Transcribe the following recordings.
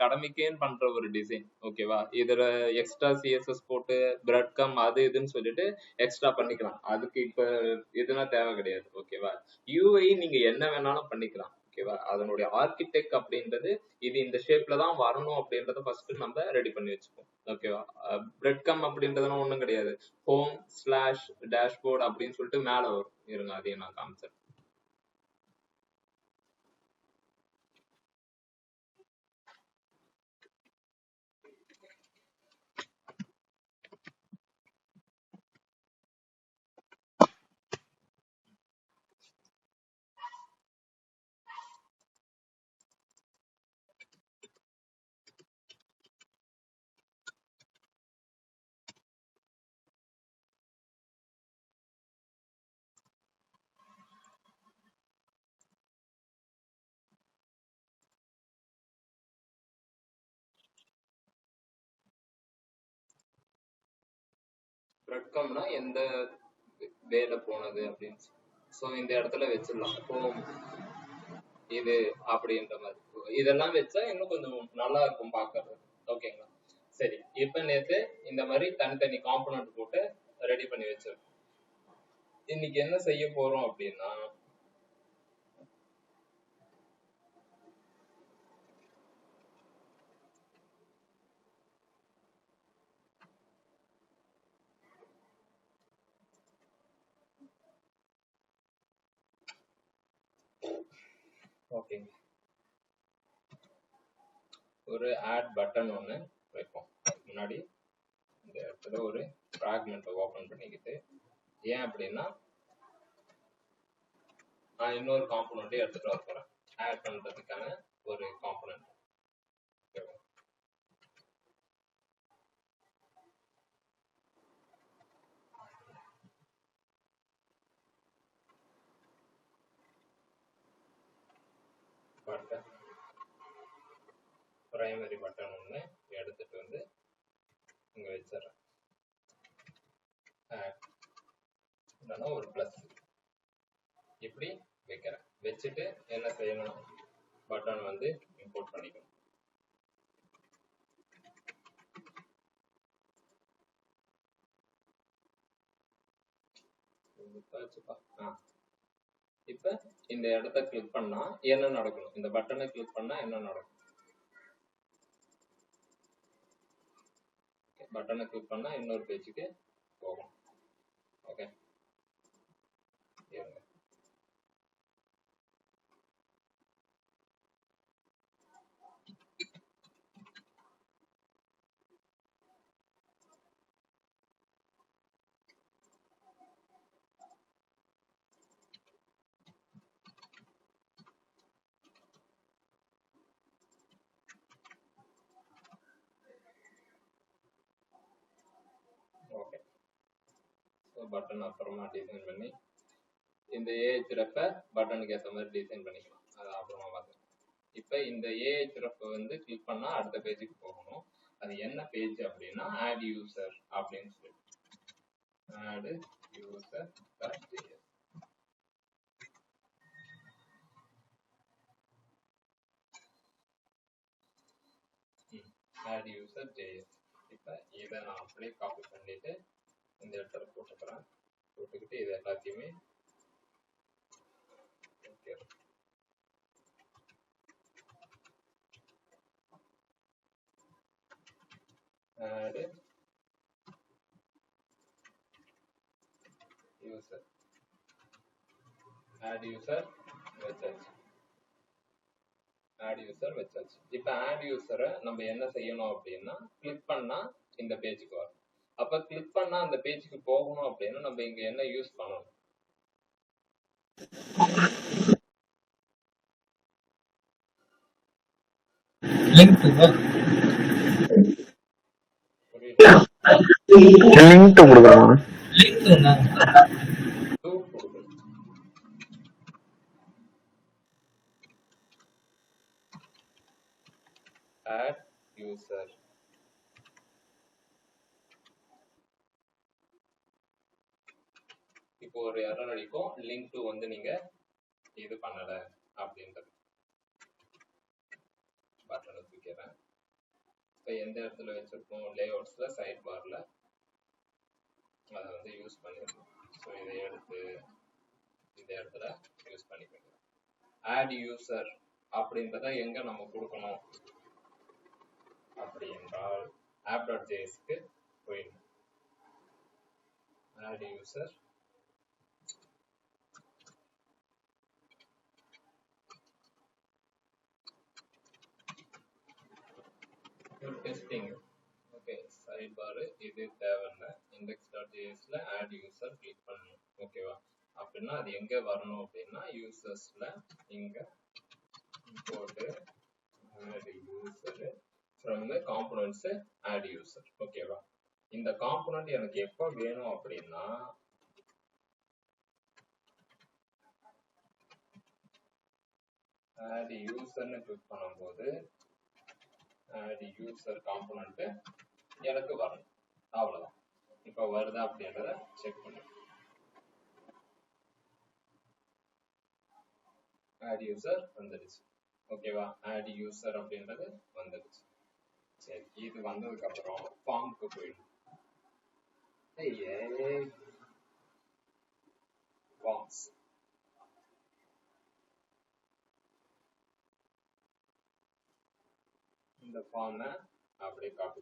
கடமைக்கேன்னு பண்ற ஒரு டிசைன். ஓகேவா? இதுல எக்ஸ்ட்ரா சிஎஸ்எஸ் போட்டு பிரெட் கம் அது இதுன்னு சொல்லிட்டு எக்ஸ்ட்ரா பண்ணிக்கலாம். அதுக்கு இப்ப இதெல்லாம் தேவை கிடையாது. ஓகேவா? யூஐ நீங்க என்ன வேணாலும் பண்ணிக்கலாம். ஓகேவா? அதனுடைய ஆர்கிடெக்ட் அப்படின்றது இது இந்த ஷேப்ல தான் வரணும் அப்படின்றத ஃபர்ஸ்ட் நம்ம ரெடி பண்ணி வச்சுப்போம். ஓகேவா? பிரெட் கம் அப்படின்றதுலாம் ஒண்ணும் கிடையாது. ஹோம் ஸ்லாஷ் டேஷ்போர்ட் அப்படின்னு சொல்லிட்டு மேல வரும். இருங்க அதையும் நான் காமிச்சேன். பிரெட் கம்னா எந்த வேலை போனது அப்படின்னு. ஸோ இந்த இடத்துல வச்சிடலாம். ஹோம் இது அப்படின்ற மாதிரி இதெல்லாம் வச்சா இன்னும் கொஞ்சம் நல்லா இருக்கும் பாக்குறது. ஓகேங்களா? சரி, இப்ப நேத்து இந்த மாதிரி தனித்தனி காம்பனன்ட் போட்டு ரெடி பண்ணி வச்சிருக்கோம். இன்னைக்கு என்ன செய்ய போறோம் அப்படின்னா, ஓகேங்க, ஒரு ஆட் பட்டன் ஒன்று வைப்போம். முன்னாடி இந்த இடத்துல ஒரு ஃப்ராக்மெண்ட்டை ஓப்பன் பண்ணிக்கிட்டு, ஏன் அப்படின்னா நான் இன்னொரு காம்பனண்ட்டை எடுத்துட்டு வர போறேன் ஆட் பண்றதுக்கான ஒரு காம்பனண்ட். பட்டன் பிரைமரி பட்டன் ஒன்று எடுத்துட்டு வந்து இங்க வச்சிடறேன். இல்லைன்னா ஒரு பிளஸ் இப்படி வைக்கிறேன். வச்சுட்டு என்ன செய்யணும், பட்டன் வந்து இம்போர்ட் பண்ணிக்கணும். இப்ப இந்த இடத்த கிளிக் பண்ணா என்ன நடக்கணும், இந்த பட்டனை கிளிக் பண்ணா என்ன நடக்கும், பட்டனை கிளிக் பண்ணா இன்னொரு பேஜுக்கு போகும். Okay, okay. பட்டன் அப்புறமா டிசைன் பண்ணி இந்த ஏஹெச் ரெஃபை பட்டனுக்கு ஏற்ற மாதிரி டிசைன் பண்ணிக்கலாம். அது அப்புறமா பார்த்து. இப்போ இந்த ஏஹெச் ரெஃபை வந்து கிளிக் பண்ணா அடுத்த பேஜுக்கு போகணும். அது என்ன பேஜ் அப்படின்னா ஆட் யூசர் அப்படின்னு சொல்லி add user add user JS. இப்போ இதை நான் அப்படியே காப்பி பண்ணிட்டு இந்த இடத்துல போட்டுக்கிறேன். போட்டுக்கிட்டு இது எல்லாத்தையுமே add user add user வச்சாச்சு. add user வச்சாச்சு. இப்போ add user நம்ம என்ன செய்யணும் அப்படின்னா கிளிக் பண்ணா இந்த பேஜுக்கு வரும். அப்ப கிளிக் பண்ணா அந்த பேஜுக்கு போகணும் அப்படின்னா நம்ம இங்க என்ன யூஸ் பண்ணணும், லிங்க் கொடுக்கணும். add user இப்போ ஒரு எரர் அடிக்கும், லிங்க் டு வந்து நீங்க இது பண்ணல அப்படின்றது. பட்டனை தூக்கிறேன். எந்த இடத்துல வச்சிருக்கோம், லேஅவுட்ஸ்ல சைட் பார்ல அதை வந்து யூஸ் பண்ணிருக்கோம். ஸோ இதை எடுத்து இந்த இடத்துல யூஸ் பண்ணிக்கணும். ஆட் யூசர் அப்படின்றத எங்க நம்ம கொடுக்கணும் அப்படி என்றால் app.jsக்கு போயிடணும். Add user testing. Okay, sidebar இது தேவையில்லை. index.jsல ஆட் யூசர் கிளிக் பண்ணணும். ஓகேவா? அப்படின்னா அது எங்க வரணும் அப்படின்னா யூசர்ஸ்ல இங்க போட்டு add user from the components add user. ஓகேவா? இந்த காம்போனன்ட் எனக்கு எப்ப வேணும் அப்படின்னா add user ன்னு கிளிக் பண்ணும்போது add user காம்போனன்ட் எனக்கு வரணும். அவ்வளவுதான். இப்ப வருதா அப்படின்றத செக் பண்ணு. add user வந்துடுச்சு. ஓகேவா? add user அப்படின்றது வந்துடுச்சு. சரி, இது வந்ததுக்கு அப்புறம் ஃபார்முக்கு போயிடும். ஃபார்ம்ஸ் இந்த ஃபார்மை அப்படியே காப்பி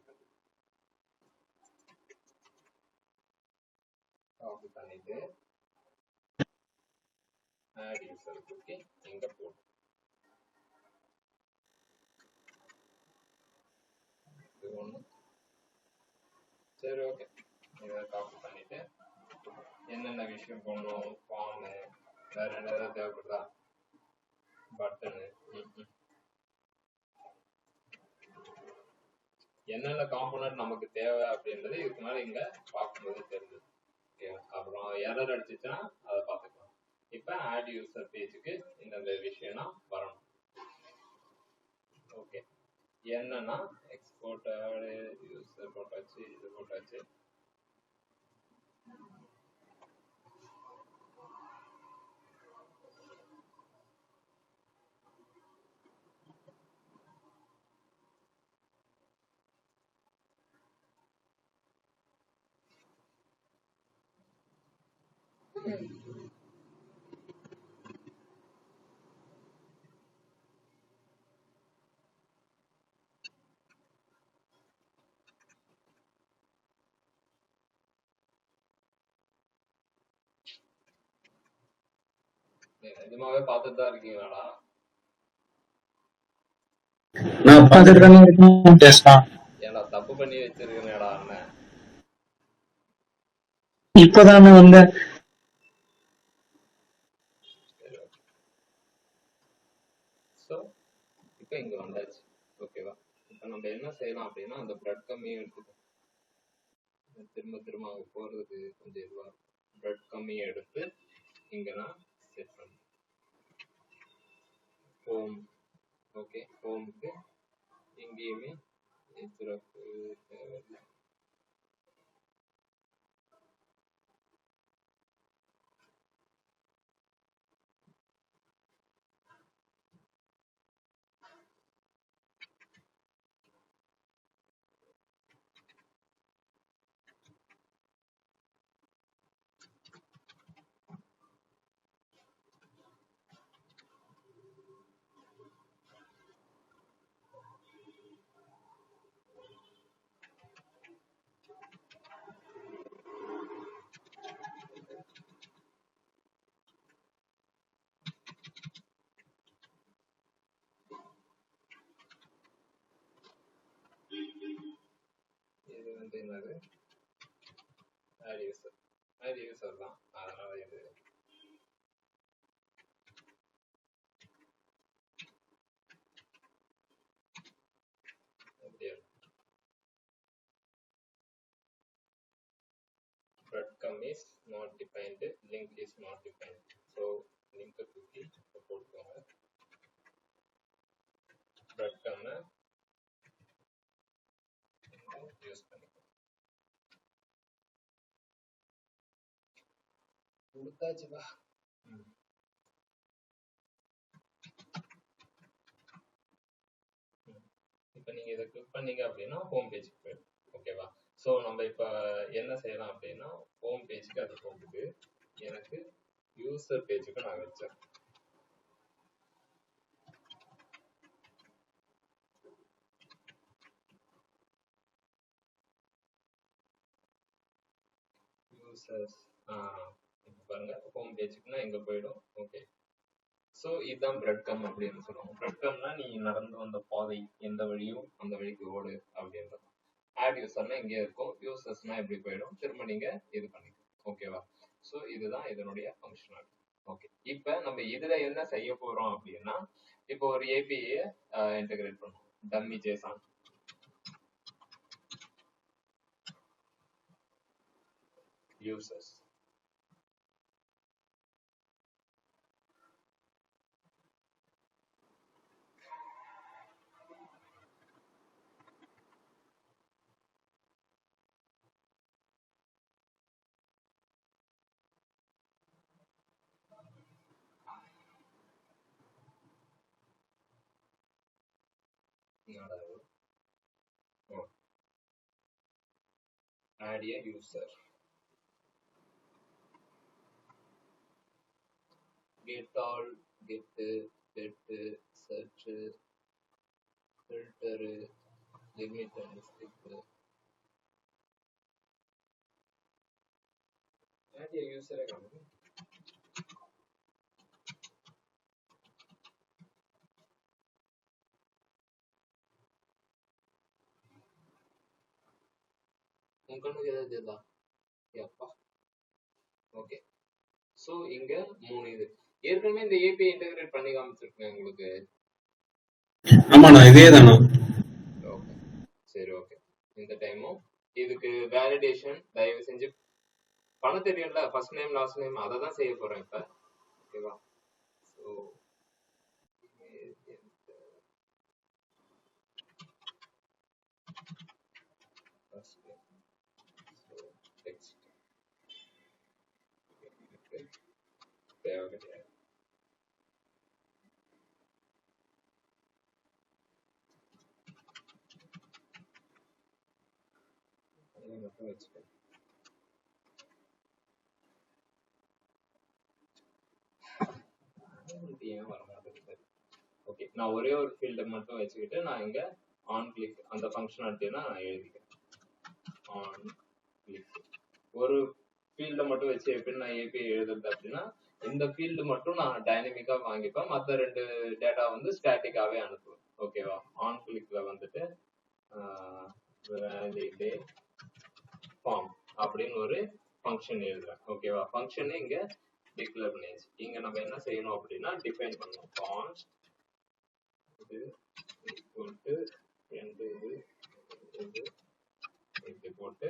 பண்ணிட்டு add user தூக்கி இங்க போடும். இது ஒண்ணு. சரி, ஓகே, இதை காப்பி பண்ணிட்டு என்னென்ன விஷயம் போடணும், ஃபார்ம், வேற ஏதாவது தேவைப்படுதா, பட்டனு, என்னென்ன காம்போனன்ட் நமக்கு தேவை அப்படின்றது இதுக்கு மேல இங்க பார்க்கும்போது தெரிஞ்சது. அப்புறம் எரர் அடிச்சுச்சுன்னா அதை பார்த்துக்கலாம். இப்ப ஆட் யூசர் பேஜுக்கு இந்த விஷயம்லாம் வரணும். ஓகே, என்னன்னா எக்ஸ்போர்ட் ஆட் யூசர் போட்டாச்சு, இது போட்டாச்சு. நிஜமாவே பார்த்துட்டு தான் இருக்கீங்களாடா? நான் பார்த்துட்டு தானே இருக்கேன். பேசலாம். ஏன்னா தப்பு பண்ணி வச்சிருக்கேனேடா அண்ணன். இப்பதானே வந்த. ஸோ இப்போ இங்க வந்தாச்சு. ஓகேவா? இப்போ நம்ம என்ன செய்யலாம் அப்படின்னா அந்த பிரெட் கம்மியை எடுத்துக்கோ. திரும்ப அங்கே போறது கொஞ்சம் இதுவா இருக்கும். பிரெட் கம்மியை எடுத்து இங்க நான் செட் பண்ணேன். ஹோம். ஓகே, ஹோமுக்கு எங்கேயுமே சிறப்பு தேவையில்லை. இது வந்து என்னது, ஆட் யூசர் தான். அதனால இது breadcrumb is not defined, link is not defined. So link தூக்கி போட்டுக்கோங்க. breadcrumb யூஸ் பண்ணிக்கோங்க. கொடுத்தாச்சுப்பா. இப்ப இப்போ நீங்க இதை கிளிக் பண்ணீங்க அப்படின்னா ஹோம் பேஜுக்கு போயிடும். ஓகேவா? ஸோ நம்ம இப்போ என்ன செய்யலாம் அப்படின்னா ஹோம் பேஜுக்கு அது போகுது. எனக்கு யூசர் பேஜுக்கு நான் வச்சேன். யூசர்ஸ் இப்போ பாருங்க ஹோம் பேஜுக்குன்னா எங்க போயிடும். ஓகே, ஸோ இதுதான் பிரெட் கம் அப்படின்னு சொல்லுவாங்க. பிரெட் கம்னா நீ நடந்து வந்த பாதை எந்த வழியும் அந்த வழிக்கு ஓடு அப்படின்றது. ஆட் யூசர்னா இங்கே இருக்கும், யூசர்ஸ்னா எப்படி போயிடும், திரும்ப நீங்க இது பண்ணிக்கலாம். ஓகேவா? ஸோ இதுதான் இதனுடைய ஃபங்க்ஷனாலிட்டி. ஓகே, இப்போ நம்ம இதுல என்ன செய்ய போறோம் அப்படின்னா இப்போ ஒரு ஏபிஐ இன்டகிரேட் பண்ணுவோம். Dummy JSON users add a user, get all, get, search, filter, limit and skip. Add a user account. உங்களுக்கு ஏதாவது இதா யப்பா. ஓகே, ஸோ இங்க 3 இது ஏற்கனவே இந்த ஏபிஐ இன்டகிரேட் பண்ணி காமிச்சிருக்கேன் உங்களுக்கு. ஆமாண்ணா இதே தானா? ஓகே, சரி, ஓகே. இந்த டைமும் இதுக்கு வேலிடேஷன் தயவு செஞ்சு பண்ண தெரியும்ல, ஃபர்ஸ்ட் நேம் லாஸ்ட் நேம் அதை தான் செய்ய போறேன் இப்ப. ஓகேவா? ஸோ டெக்ஸ்ட் தேவை கிடையாது. மட்டும் வச்சுக்கேன். ஏன் வர மாட்டேங்குது? ஓகே, நான் ஒரே ஒரு ஃபீல்டை மட்டும் வச்சுக்கிட்டு நான் இங்க ஆன் கிளிக் அந்த ஃபங்க்ஷனாலிட்டினா நான் எழுதிக்கிறேன். ஆன் கிளிக் ஒரு ஃபீல்டை மட்டும் வச்சு எப்படி நான் ஏபிஐ எழுதுறது அப்படின்னா இந்த ஃபீல்டு மட்டும் நான் டைனமிக்கா வாங்கிப்பேன், மற்ற 2 டேட்டா வந்து ஸ்டாட்டிக்காவே அனுப்புவேன். ஓகேவா? ஆன் கிளிக்ல வந்துட்டு ஃபார்ம் அப்படின்னு ஒரு ஃபங்க்ஷன் எழுதுறேன். ஓகேவா? ஃபங்க்ஷன் இங்க டிக்ளேர் பண்ணியாச்சு. இங்க நம்ம என்ன செய்யணும் அப்படின்னா டிஃபைன் பண்ணணும். கான்ஸ்ட் இது ஈக்குவல் டு இப்படி போட்டு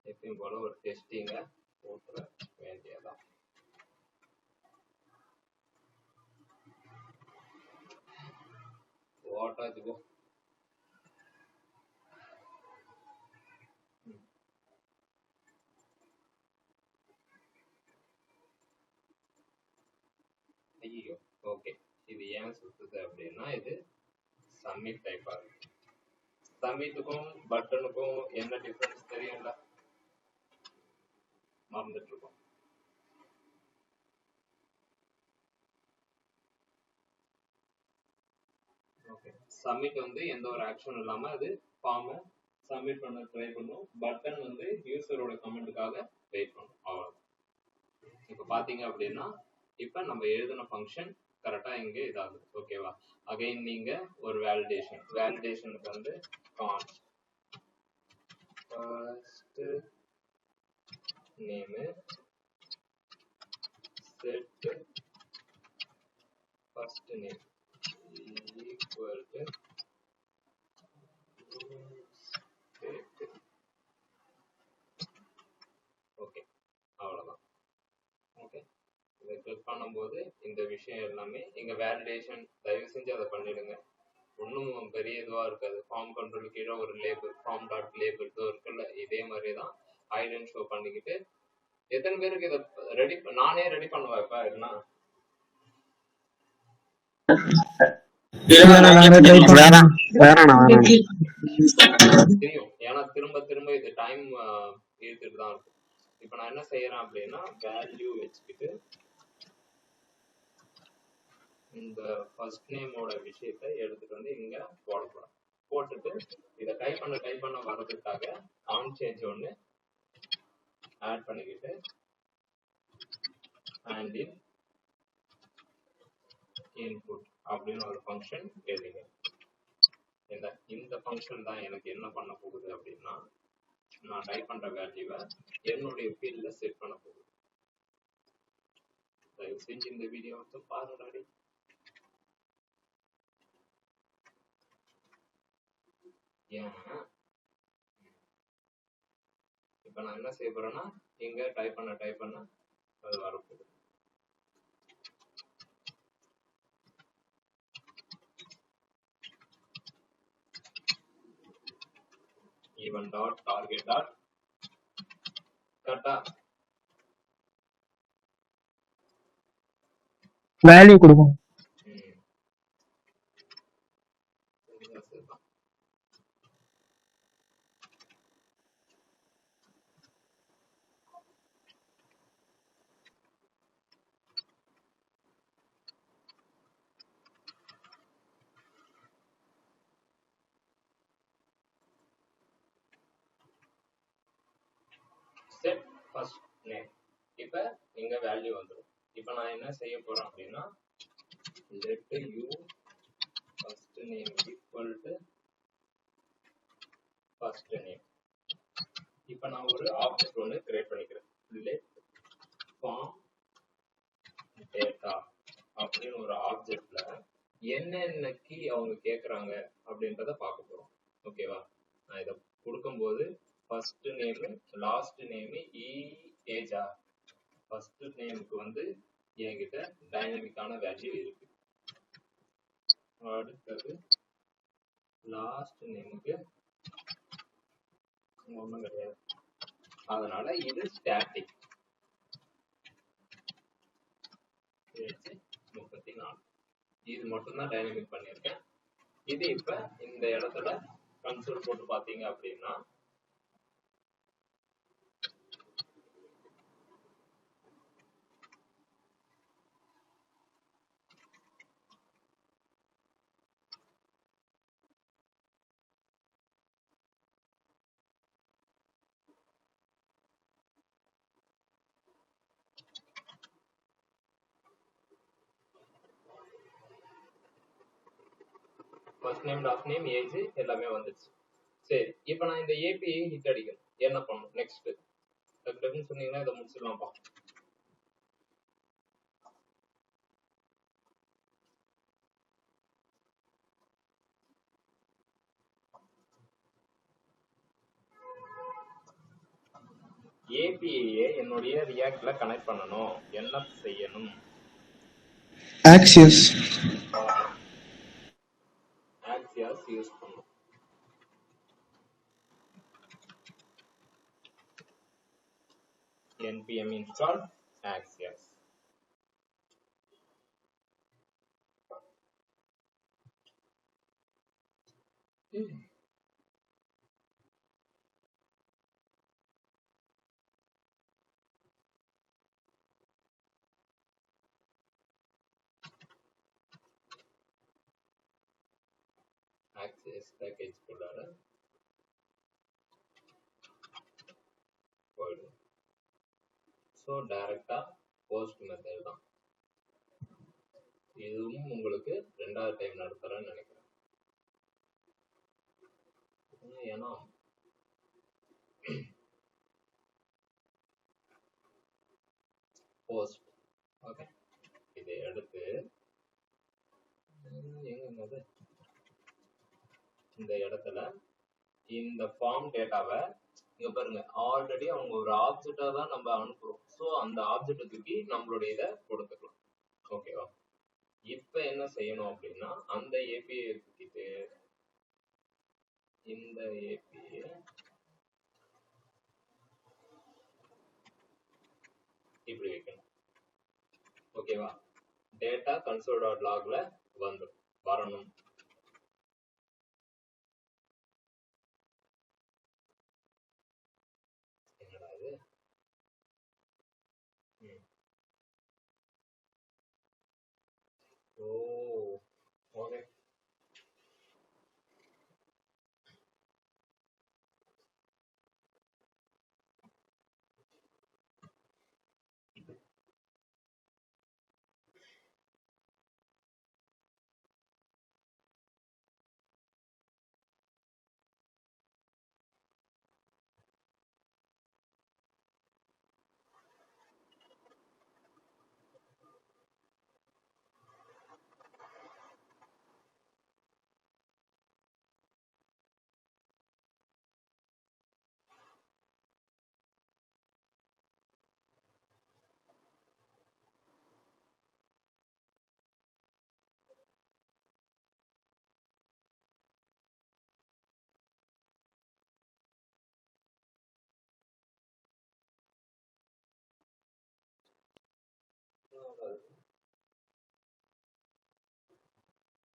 எப்பயும் போல ஒரு டெஸ்டிங்க போட்டுற வேண்டியதான். ஓட்டாச்சுக்கோ. ஐயோ, ஓகே, இது ஏன் சுத்துது அப்படின்னா இது சப்மிட் டைப்பா இருக்கு. சப்மிட்டுக்கும் பட்டனுக்கும் என்ன டிஃபரன்ஸ் தெரியும்ல? மறந்துட்டு இருக்கோம். ஓகே, சப்மிட் வந்து எந்த ஒரு ஆக்ஷன் இல்லாம அது ஃபார்மை சப்மிட் பண்ண ட்ரை பண்ணும். பட்டன் வந்து யூசரோட கமெண்ட்டுக்காக வெயிட் பண்ணும். அவ்வளவு. இப்போ பாத்தீங்க அப்படின்னா இப்போ நம்ம எழுதின ஃபங்க்ஷன் கரெக்டா இங்க இதாகுது. ஓகேவா? அகைன் நீங்க ஒரு வேலிடேஷனுக்கு வந்து const first name set first name equal to okay, அவ்வளவுதான். ஓகே, இதை கிளிக் பண்ணும்போது இந்த விஷயம் எல்லாமே இங்க வேலிடேஷன் தயவு செஞ்சு அதை பண்ணிடுங்க. ஒன்றும் பெரிய இதுவாக இருக்காது. ஃபார்ம் கண்ட்ரோல் கீழே ஒரு லேபிள் ஃபார்ம் டாட் லேபிள் இருக்குல்ல, இதே மாதிரி தான் ஐடன் ஷோ பண்ணிக்கிட்டு எத்தனை பேருக்கு இதை ரெடி நானே ரெடி பண்ணுவேன். இப்போ என்ன தெரியும், ஏன்னா திரும்ப திரும்ப இது டைம் இழுத்துட்டு தான் இருக்கும். இப்ப நான் என்ன செய்யறேன் அப்படின்னா வேல்யூ வச்சுக்கிட்டு இந்த ஃபர்ஸ்ட் நேமோட விஷயத்தை எடுத்துட்டு வந்து இங்க போட போறேன். போட்டுட்டு இதை டைப் பண்ண வர்றதுக்காக ஆன் சேஞ்ச் ஒன்று ஆட் பண்ணிக்கிட்டு அண்ட் இன்புட் அப்படின்னு ஒரு ஃபங்க்ஷன் எழுதுங்க. இந்த ஃபங்க்ஷன் தான் எனக்கு என்ன பண்ண போகுது அப்படின்னா நான் டைப் பண்ற வேல்யூவை என்னுடைய ஃபீல்ட்ல செட் பண்ண போகுது. தயவு செஞ்சு இந்த வீடியோ வந்து பாருங்க. ஏன்னா இப்ப நான் என்ன செய்ய போறேன்னா இங்க டைப் பண்ண அது வரப்போகுது. ஈவன் டாட் டார்கெட் டாட் கரெக்டா வேல்யூ கொடுக்கும். Set first name. இப்ப இங்க வேல்யூ வந்துடும். இப்ப நான் என்ன செய்ய போறேன் அப்படின்னா let u first name equal to first name. இப்ப நான் ஒரு ஆப்ஜெக்ட் ஒன்று கிரியேட் பண்ணிக்கிறேன். let form data அப்படின்னு ஒரு ஆப்ஜெக்ட்ல என்னென்ன கீ அவங்க கேட்கறாங்க அப்படின்றத பார்க்க போறோம். ஓகேவா? நான் இதை கொடுக்கும்போது ஃபர்ஸ்ட் நேம் லாஸ்ட் நேம் ஏஜா ஃபர்ஸ்ட் நேமுக்கு வந்து என்கிட்ட டைனமிக்கான வேல்யூ இருக்கு. அடுத்தது லாஸ்ட் நேமுக்கு ஒன்றும் கிடையாது, அதனால இது ஸ்டாட்டிக் 34. இது மட்டும் தான் டைனமிக் பண்ணியிருக்கேன். இது இப்ப இந்த இடத்துல கன்சோல் போட்டு பாத்தீங்க அப்படின்னா first name last name age எல்லாமே வந்துச்சு. சரி, இப்போ நான் இந்த ஏபிஐ ஹிட் அடிக்கணும், என்ன பண்ணணும் நெக்ஸ்ட் டக்குன்னு சொன்னீங்கன்னா இதை முடிச்சிடலாம்ப்பா. ஏபிஐ என்னுடைய ரியாக்ட்ல கனெக்ட் பண்ணணும், என்ன செய்யணும்? ஆக்சியஸ் யூஸ் பண்ணணும். npm install Axios. Axios package குள்ளார போயிடும். ஸோ டைரக்டா போஸ்ட் மெத்தட் தான். இதுவும் உங்களுக்கு ரெண்டாவது டைம் நடத்துறேன்னு நினைக்கிறேன். ஏன்னா போஸ்ட் ஓகே, இதை எடுத்து எங்க இந்த இடத்துல இந்த ஃபார்ம் டேட்டாவை இங்க பாருங்க, ஆல்ரெடி அவங்க ஒரு ஆப்ஜெக்டா தான் நம்ம அனுப்புறோம். ஸோ அந்த ஆப்ஜெக்ட் தூக்கி நம்மளுடைய இதை கொடுத்துக்கலாம். ஓகேவா? இப்ப என்ன செய்யணும் அப்படின்னா அந்த ஏபிஐ தூக்கிட்டு இந்த ஏபிஐ இப்படி வைக்கணும். ஓகேவா? டேட்டா console.logல வந்துடும். வரணும். என்னடா இது? ஓ, ஓகே.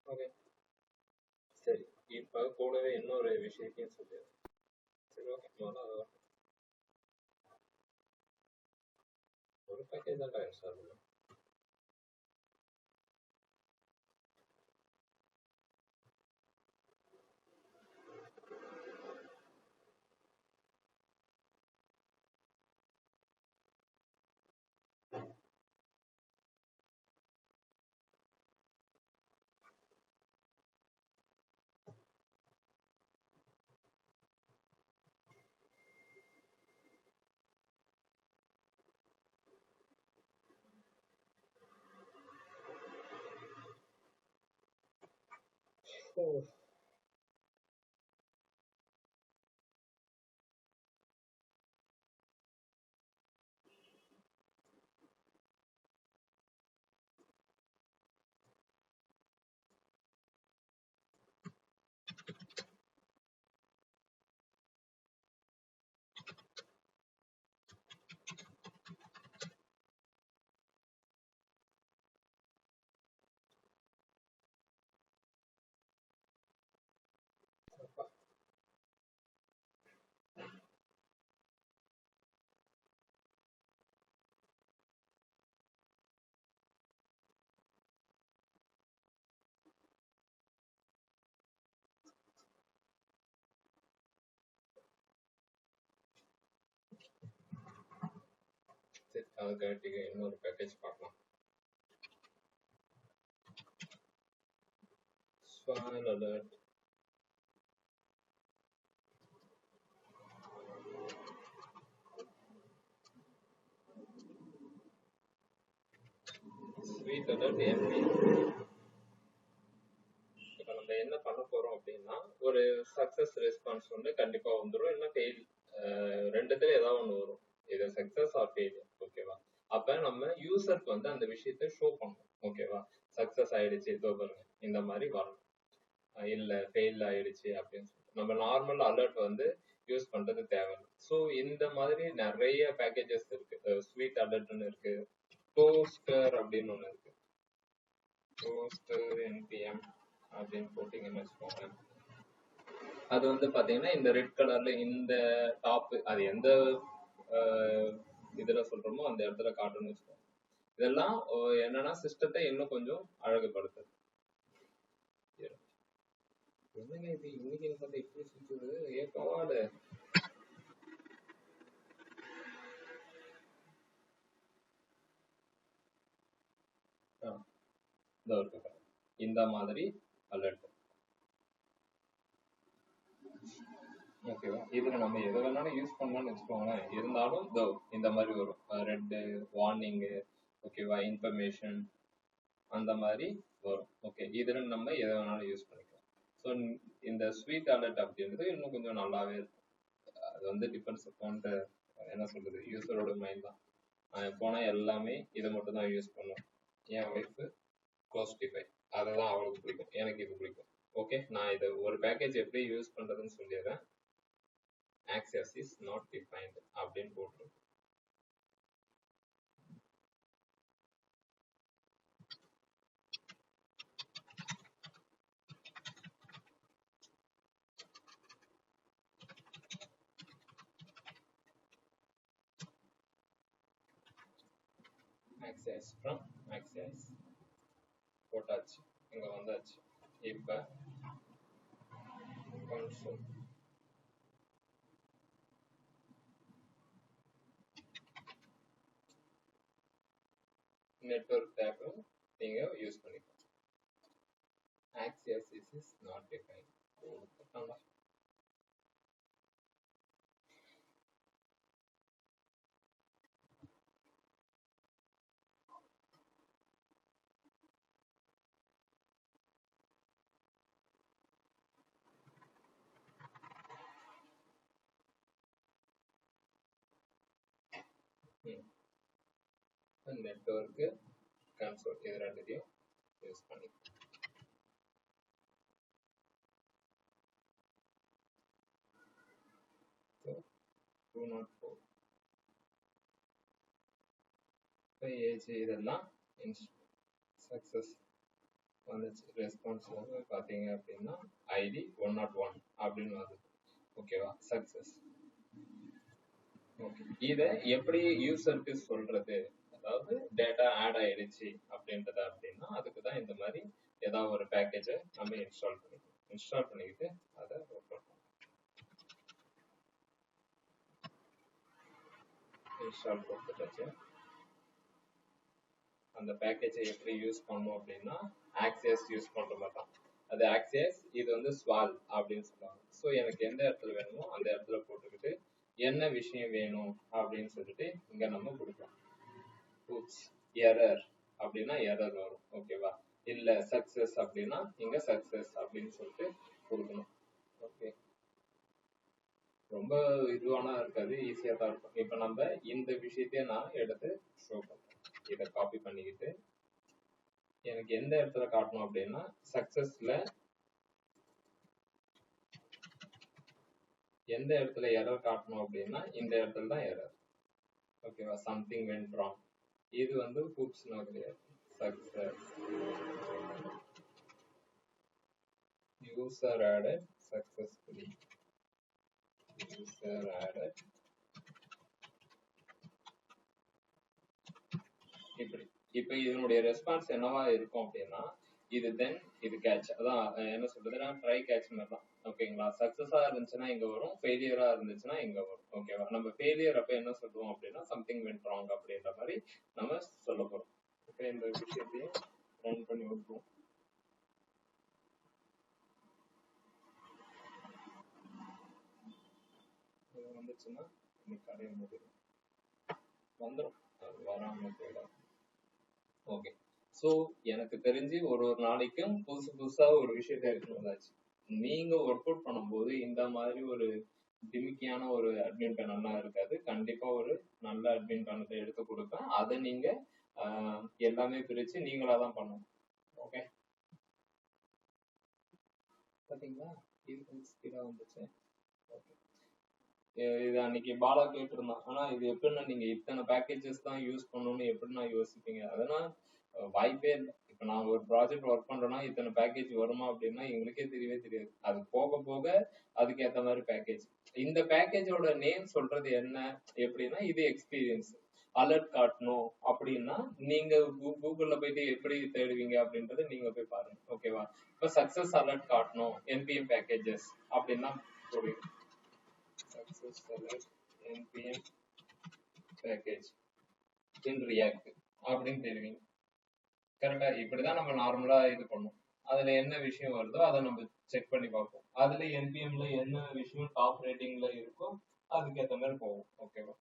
ஓகே, சரி. இப்ப கூடவே இன்னொரு விஷயத்தையும் சொல்லு. சரி, ஓகே. முதல்ல ஒரு பேக்கேஜ் தான் சார். சரி, அதுக்காட்டி இன்னொரு பேக்கேஜ் பார்க்கலாம். Swan alert. Sweet alert MP. இப்போ நம்ம என்ன பண்ண போறோம் அப்படின்னா, ஒரு சக்சஸ் ரெஸ்பான்ஸ் வந்து கண்டிப்பா வந்துடும், இல்லைன்னா ஃபெயில். ரெண்டுத்துல ஏதாவது ஒன்று வரும். இது சக்சஸ் ஆர் ஃபெயில். ஓகேவா? அப்ப நம்ம யூசருக்கு வந்து அந்த விஷயத்த ஷோ பண்ணணும். ஓகேவா? சக்சஸ் ஆயிடுச்சு, இதோ பாருங்க, இந்த மாதிரி வரணும். இல்ல ஃபெயில் ஆயிடுச்சு அப்படின்னு சொல்லிட்டு நம்ம நார்மல் அலர்ட் வந்து யூஸ் பண்றது தேவையில்லை. ஸோ இந்த மாதிரி நிறைய பேக்கேஜஸ் இருக்கு. ஸ்வீட் அலர்ட்னு இருக்கு, டோஸ்டர் அப்படின்னு ஒன்று இருக்கு. டோஸ்டர் என்பிஎம் அப்படின்னு போட்டீங்கன்னு வச்சுக்கோங்க. அது வந்து பாத்தீங்கன்னா இந்த ரெட் கலர்ல இந்த டாப், அது எந்த இதுல சொல்றோமோ அந்த இடத்துல காட்டுன்னு வச்சுக்கோங்க. இதெல்லாம் என்னன்னா சிஸ்டத்தை இன்னும் கொஞ்சம் அழகுபடுத்துது. என்னங்க இது இன்னைக்கு பார்த்தா இப்படி சுத்துது? ஏப்பாடு. இந்த மாதிரி அலர்ட். ஓகேவா? இதுல நம்ம எதை வேணாலும் யூஸ் பண்ணலாம்னு வச்சுக்கோங்களேன். இருந்தாலும் இந்த மாதிரி வரும், ரெட் வார்னிங், ஓகேவா, இன்ஃபர்மேஷன், அந்த மாதிரி வரும். ஓகே, இதுல நம்ம எதை வேணாலும் யூஸ் பண்ணிக்கலாம். ஸோ இந்த ஸ்வீட் அலர்ட் அப்படின்றது இன்னும் கொஞ்சம் நல்லாவே இருக்கும். அது வந்து டிபெண்ட்ஸ் அப்பான் என்ன சொல்றது, யூசரோட மைண்ட் தான். போனா எல்லாமே இதை மட்டும் தான் யூஸ் பண்ணுவோம். என் ஒய்ஃபு கோஸ்டிஃபை, அதை தான் அவளுக்கு பிடிக்கும், எனக்கு இது பிடிக்கும். ஓகே, நான் இதை ஒரு பேக்கேஜ் எப்படி யூஸ் பண்றதுன்னு சொல்லிடுறேன். access is not defined அப்படின்னு போட்டு access from access போட்டாச்சு, இங்க வந்தாச்சு. இப்ப console network tab நீங்க யூஸ் பண்ணிக்கலாம். access is not defined. Network console இது ரெண்டுத்தையும் யூஸ் பண்ணிக்கலாம். ஸோ 204 ஏஜ் இதெல்லாம் சக்ஸஸ் வந்துச்சு. ரெஸ்பான்ஸ் வந்து பார்த்தீங்க அப்படின்னா ஐடி 101 அப்படின்னு வருது. ஓகேவா, சக்ஸஸ். ஓகே, இதை எப்படி யூசருக்கு சொல்றது, அதாவது டேட்டா ஆட் ஆயிடுச்சு அப்படின்றத அப்படின்னா அதுக்கு தான் இந்த மாதிரி ஏதாவது ஒரு பேக்கேஜை நம்ம இன்ஸ்டால் பண்ணிக்கிட்டு அதை ஒர்க் பண்ணணும். இன்ஸ்டால் கொடுத்துட்டாச்சு. அந்த பேக்கேஜை எப்படி யூஸ் பண்ணணும் அப்படின்னா ஆக்சஸ் யூஸ் பண்ற மாதிரி தான். அது ஆக்சஸ், இது வந்து ஸ்வால் அப்படின்னு சொல்லுவாங்க. ஸோ எனக்கு எந்த இடத்துல வேணுமோ அந்த இடத்துல போட்டுக்கிட்டு என்ன விஷயம் வேணும் அப்படின்னு சொல்லிட்டு இங்க நம்ம கொடுக்கலாம். எரர் அப்படின்னா எரர் வரும். ஓகேவா, இல்ல சக்சஸ் அப்படின்னா இங்க சக்சஸ் அப்படின்னு சொல்லிட்டு கொடுக்கணும். ஓகே, ரொம்ப இதுவானா இருக்காது, ஈஸியா தான் இருக்கும். இப்ப நம்ம இந்த விஷயத்தையே நான் எடுத்து ஷோ பண்றேன். இதை காப்பி பண்ணிக்கிட்டு எனக்கு எந்த இடத்துல காட்டணும் அப்படின்னா சக்சஸ்ல எந்த இடத்துல எரர் காட்டணும் அப்படின்னா இந்த இடத்துல தான் எரர். ஓகேவா, சம்திங் வென்ட் ராங். இது வந்து ஹூப்ஸ்னா கிடையாது, success. User added successfully. User added இப்படி. இப்ப இதனுடைய ரெஸ்பான்ஸ் என்னவா இருக்கும் அப்படின்னா இது தென் இது கேட்ச். அதான் என்ன சொல்றதுன்னா ட்ரை கேட்ச் மாதிரி தான். ஓகேங்களா, சக்சஸா இருந்துச்சுன்னா இங்க வரும், ஃபெயிலியரா இருந்துச்சுன்னா இங்க வரும். ஓகேவா, நம்ம ஃபெயிலியர் அப்ப என்ன சொல்லுவோம் அப்படின்னா சம்திங் வென்ட் ராங் அப்படின்ற மாதிரி நம்ம சொல்ல போறோம். ஓகே, இந்த விஷயத்தையும் ரன் பண்ணி விட்டுருவோம். இது வந்துச்சுன்னா கடைய முடியும், வந்துடும், அது வராம போயிடும். ஓகே, ஸோ எனக்கு தெரிஞ்சு ஒரு நாளைக்கும் புதுசு புதுசா ஒரு விஷயத்த எடுத்துட்டு வந்தாச்சு. நீங்க ஒர்க் அவுட் பண்ணும்போது இந்த மாதிரி ஒரு டிமிக்கியான ஒரு அட்மின் பேனல்லாம் இருக்காது. கண்டிப்பா ஒரு நல்ல அட்மின் பேனத்தை எடுத்து கொடுப்பேன். அதை நீங்க எல்லாமே பிரிச்சு நீங்களா தான் பண்ணணும். ஓகே, பாத்தீங்களா, இது கொஞ்சம் ஸ்பீடா வந்துச்சு. ஓகே, இது அன்னைக்கு பாலா கேட்டிருந்தான். ஆனா இது எப்படின்னா நீங்க இத்தனை பேக்கேஜஸ் தான் யூஸ் பண்ணணும்னு எப்படின்னா யோசிப்பீங்க. அதெல்லாம் வாய்ப்பே இல்லை. இப்ப நாங்க ஒரு ப்ராஜெக்ட் ஒர்க் பண்றோம்னா இத்தனை பேக்கேஜ் வருமா அப்படின்னா எங்களுக்கே தெரியவே தெரியாது. அது போக போக அதுக்கு ஏத்த மாதிரி பேக்கேஜ். இந்த பேக்கேஜோட நேம் சொல்றது என்ன எப்படின்னா இது எக்ஸ்பீரியன்ஸ். அலர்ட் காட்டணும் அப்படின்னா நீங்க கூகுள்ல போயிட்டு எப்படி தேடுவீங்க அப்படின்றத நீங்க போய் பாருங்க. ஓகேவா, இப்ப சக்சஸ் அலர்ட் காட்டணும் என்பிஎம் பேக்கேஜஸ் அப்படின்னா போடுவீங்க. Success alert npm package in react அப்படின்னு தெரிவிங்க. கரெக்டா, இப்படிதான் நம்ம நார்மலா இது பண்ணுவோம். அதுல என்ன விஷயம் வருதோ அதை நம்ம செக் பண்ணி பார்ப்போம். அதுல என்பிஎம்ல என்ன விஷயம் டாப் ரேட்டிங்ல இருக்கோ அதுக்கு ஏற்ற மாதிரி போகும். ஓகேவா,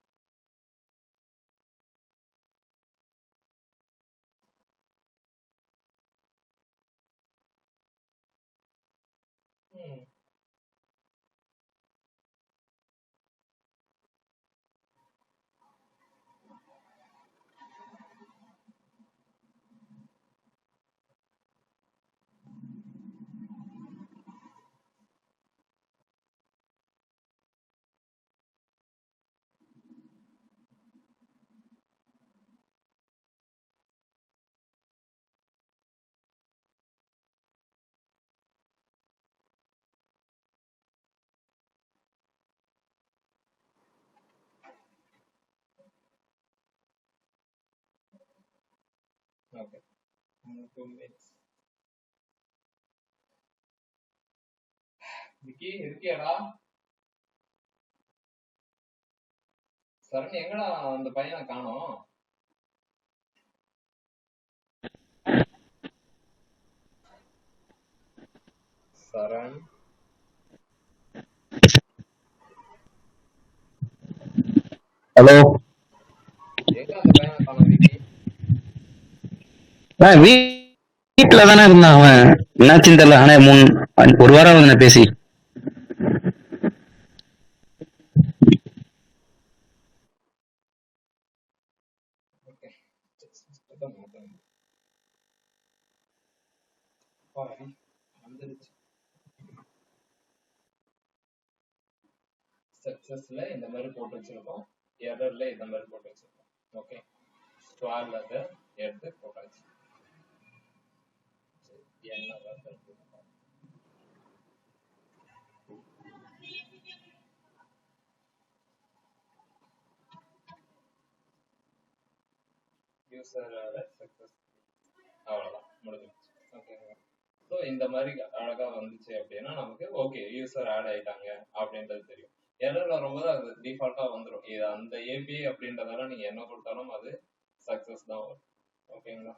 2 minutes. விக்கி இருக்கியாடா? சரண் எங்கடா அந்த பையனை காணோம்? சரண் ஹலோ எங்க அந்த பையனை காணோம் விக்கி? வீட்டுல தானே இருந்தான் அவன். என்னாச்சுன்னு தெரியல. ஆனா ஒரு வாரம் ஆகுது நான் பேசி. ஓகே சிஸ்டம் மாத்தணும். பாரு வந்துருச்சு. சக்சஸ்ல இந்த மாதிரி போட்டு வச்சிருக்கோம், எரர்ல இந்த மாதிரி போட்டு வச்சிருக்கோம். ஓகே ஸ்டார்ல அதை எடுத்து போட்டாச்சு. என்ன வருது யூசரோட சக்சஸ், அவ்வளவுதான் முடிஞ்சிருச்சு. ஓகேங்களா? ஸோ இந்த மாதிரி அழகா வந்துச்சு அப்படின்னா நமக்கு ஓகே யூசர் ஆட் ஆயிட்டாங்க அப்படின்றது தெரியும். எரர் வரும்போது அது டிஃபால்ட்டா வந்துடும். இது அந்த ஏபிஐ அப்படின்றதால நீங்க என்ன கொடுத்தாலும் அது சக்சஸ் தான் வரும். ஓகேங்களா?